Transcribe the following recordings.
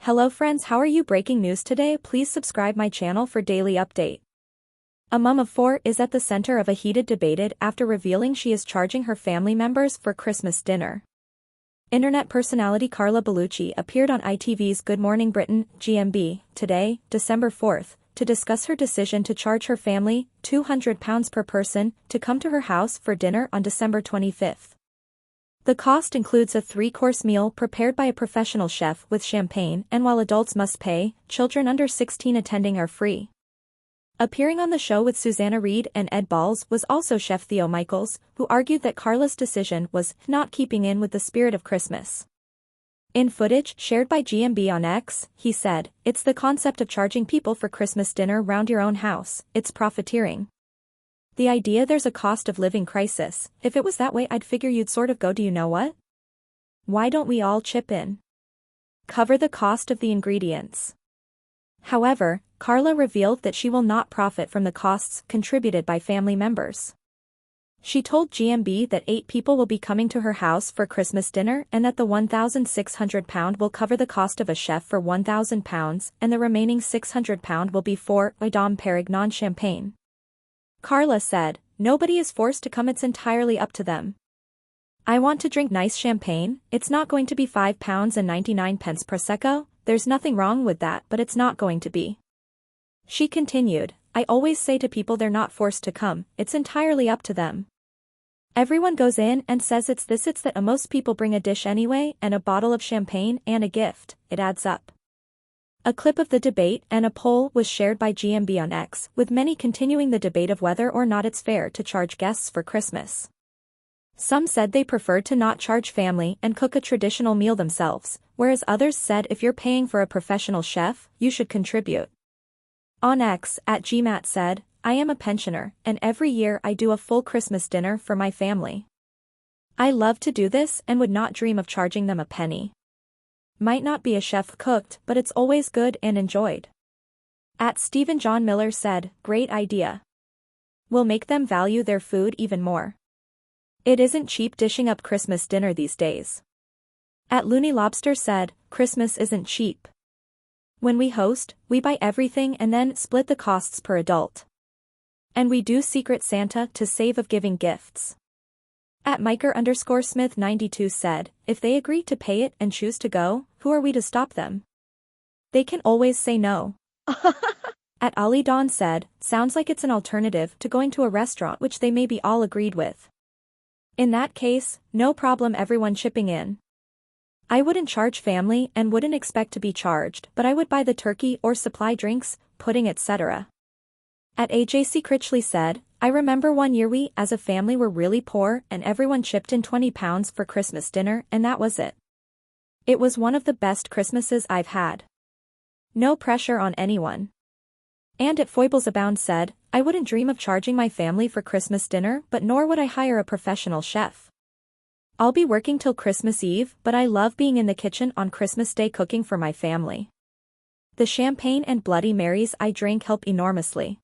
Hello friends, how are you? Breaking news today, please subscribe my channel for daily update. A mom of 4 is at the center of a heated debate after revealing she is charging her family members for Christmas dinner. Internet personality Carla Bellucci appeared on ITV's Good Morning Britain, GMB, today, December 4th, to discuss her decision to charge her family £200 per person to come to her house for dinner on December 25th. The cost includes a 3-course meal prepared by a professional chef with champagne, and while adults must pay, children under 16 attending are free. Appearing on the show with Susanna Reid and Ed Balls was also chef Theo Michaels, who argued that Carla's decision was not keeping in with the spirit of Christmas. In footage shared by GMB on X, he said, "It's the concept of charging people for Christmas dinner round your own house, it's profiteering. The idea there's a cost of living crisis, if it was that way I'd figure you'd sort of go, do you know what? Why don't we all chip in? Cover the cost of the ingredients." However, Carla revealed that she will not profit from the costs contributed by family members. She told GMB that 8 people will be coming to her house for Christmas dinner and that the £1,600 will cover the cost of a chef for £1,000 and the remaining £600 will be for a Dom Perignon champagne. Carla said, "Nobody is forced to come, it's entirely up to them. I want to drink nice champagne, it's not going to be £5.99 Prosecco, there's nothing wrong with that, but it's not going to be." She continued, "I always say to people they're not forced to come, it's entirely up to them. Everyone goes in and says it's that, most people bring a dish anyway and a bottle of champagne and a gift, it adds up." A clip of the debate and a poll was shared by GMB on X, with many continuing the debate of whether or not it's fair to charge guests for Christmas. Some said they preferred to not charge family and cook a traditional meal themselves, whereas others said if you're paying for a professional chef, you should contribute. On X, @GMAT said, "I am a pensioner, and every year I do a full Christmas dinner for my family. I love to do this and would not dream of charging them a penny. Might not be a chef cooked, but it's always good and enjoyed." @Stephen John Miller said, "Great idea. Will make them value their food even more. It isn't cheap dishing up Christmas dinner these days." @Looney Lobster said, "Christmas isn't cheap. When we host, we buy everything and then split the costs per adult. And we do Secret Santa to save of giving gifts." @Miker_Smith92 said, "If they agree to pay it and choose to go, who are we to stop them? They can always say no." @Ali Dawn said, "Sounds like it's an alternative to going to a restaurant, which they may be all agreed with. In that case, no problem, everyone chipping in. I wouldn't charge family and wouldn't expect to be charged, but I would buy the turkey or supply drinks, pudding, etc." @AJC Critchley said, "I remember one year we as a family were really poor and everyone chipped in £20 for Christmas dinner and that was it. It was one of the best Christmases I've had. No pressure on anyone." And @Foibles Abound said, "I wouldn't dream of charging my family for Christmas dinner, but nor would I hire a professional chef. I'll be working till Christmas Eve, but I love being in the kitchen on Christmas Day cooking for my family. The champagne and Bloody Marys I drink help enormously.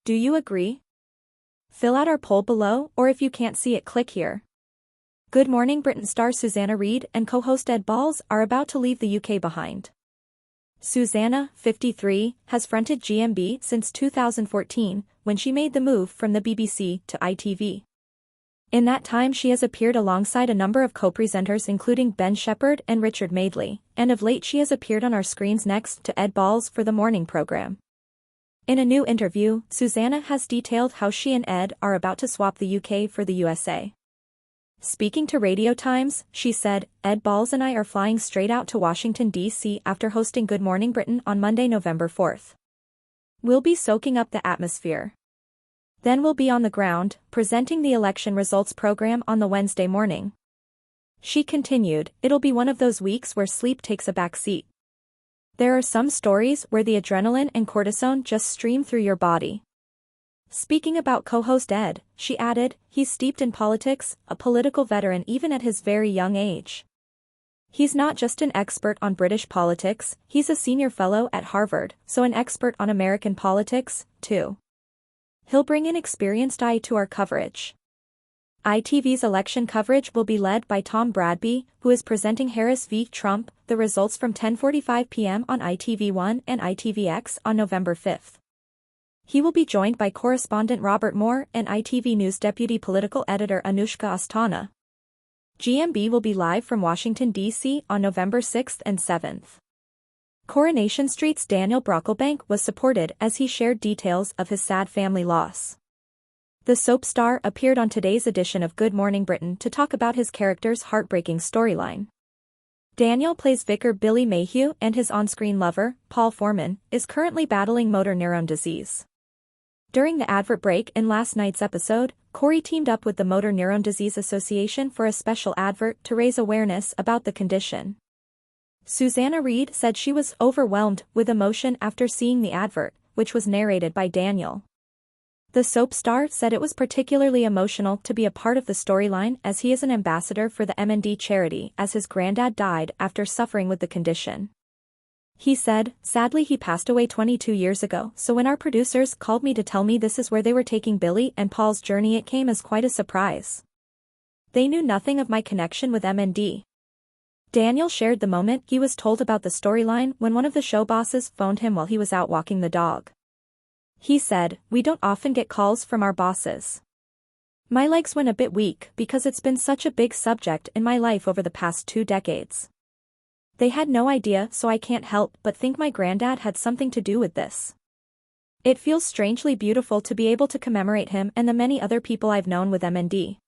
Do you agree? Fill out our poll below, or if you can't see it, click here." Good Morning Britain star Susanna Reid and co-host Ed Balls are about to leave the UK behind. Susanna, 53, has fronted GMB since 2014, when she made the move from the BBC to ITV. In that time she has appeared alongside a number of co-presenters including Ben Shepherd and Richard Madeley, and of late she has appeared on our screens next to Ed Balls for the morning programme. In a new interview, Susanna has detailed how she and Ed are about to swap the UK for the USA. Speaking to Radio Times, she said, "Ed Balls and I are flying straight out to Washington, D.C. after hosting Good Morning Britain on Monday, November 4th. We'll be soaking up the atmosphere. Then we'll be on the ground, presenting the election results program on the Wednesday morning." She continued, "It'll be one of those weeks where sleep takes a back seat. There are some stories where the adrenaline and cortisone just stream through your body." Speaking about co-host Ed, she added, "He's steeped in politics, a political veteran even at his very young age. He's not just an expert on British politics, he's a senior fellow at Harvard, so an expert on American politics, too. He'll bring an experienced eye to our coverage. ITV's election coverage will be led by Tom Bradby, who is presenting Harris v. Trump, the results from 10:45 p.m. on ITV1 and ITVX on November 5. He will be joined by correspondent Robert Moore and ITV News deputy political editor Anushka Astana. GMB will be live from Washington, D.C. on November 6 and 7. Coronation Street's Daniel Brocklebank was supported as he shared details of his sad family loss. The soap star appeared on today's edition of Good Morning Britain to talk about his character's heartbreaking storyline. Daniel plays vicar Billy Mayhew, and his on-screen lover, Paul Foreman, is currently battling motor neuron disease. During the advert break in last night's episode, Corey teamed up with the Motor Neuron Disease Association for a special advert to raise awareness about the condition. Susanna Reid said she was overwhelmed with emotion after seeing the advert, which was narrated by Daniel. The soap star said it was particularly emotional to be a part of the storyline as he is an ambassador for the M&D charity as his granddad died after suffering with the condition. He said, "Sadly he passed away 22 years ago, so when our producers called me to tell me this is where they were taking Billy and Paul's journey, it came as quite a surprise. They knew nothing of my connection with M&D." Daniel shared the moment he was told about the storyline when one of the show bosses phoned him while he was out walking the dog. He said, "We don't often get calls from our bosses. My legs went a bit weak because it's been such a big subject in my life over the past 2 decades. They had no idea, so I can't help but think my granddad had something to do with this. It feels strangely beautiful to be able to commemorate him and the many other people I've known with M&D.